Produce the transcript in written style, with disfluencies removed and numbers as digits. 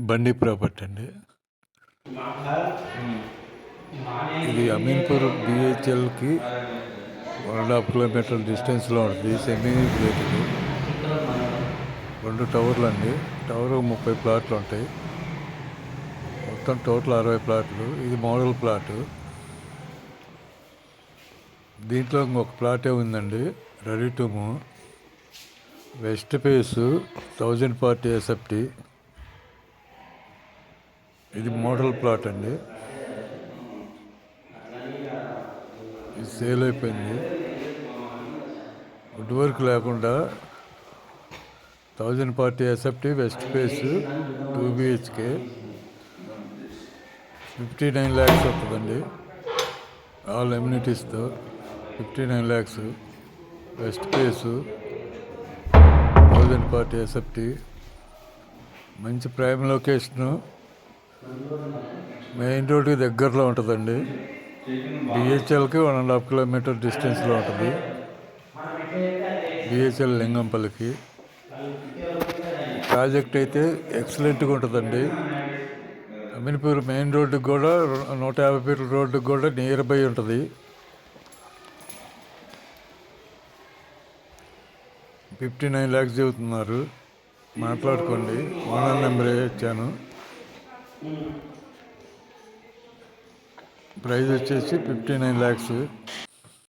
బండి ప్రాపర్టీ అండి. ఇది అమీన్పూర్ బిహెచ్ఎల్కి 1.5 కిలోమీటర్ల డిస్టెన్స్లో ఉంటుంది. సెమీ గేటెడ్ 2 టవర్లు అండి. టవర్ 30 ప్లాట్లు ఉంటాయి. మొత్తం టోటల్ 60 ప్లాట్లు. ఇది మోడల్ ప్లాటు. దీంట్లో ఇంకొక ప్లాటే ఉందండి, ready to move. West face 1040 SFT. ఇది మోడల్ ప్లాట్ అండి. ఇది సేల్ అయిపోయింది. వుడ్ వర్క్ లేకుండా 1040 SFT west face 2 BHK 59 lakhs వస్తుందండి. ఆల్ ఎమ్యూనిటీస్తో 59 lakhs. West face 1040 SFT. మంచి ప్రైమ్ లొకేషను. మెయిన్ రోడ్డుకి దగ్గరలో ఉంటుందండి. బిహెచ్ఎల్కి 1.5 కిలోమీటర్ డిస్టెన్స్లో ఉంటుంది. బిహెచ్ఎల్ లింగంపల్లికి. ప్రాజెక్ట్ అయితే ఎక్సలెంట్గా ఉంటుందండి. అమీన్పూర్ మెయిన్ రోడ్డుకి కూడా 150 ఫీట్ల రోడ్డుకి కూడా నియర్ బై ఉంటుంది. $59 lakhs చెబుతున్నారు. మాట్లాడుకోండి. ఓనర్ నెంబర్ ఇచ్చాను. ప్రైస్ వచ్చేసి 59 lakhs.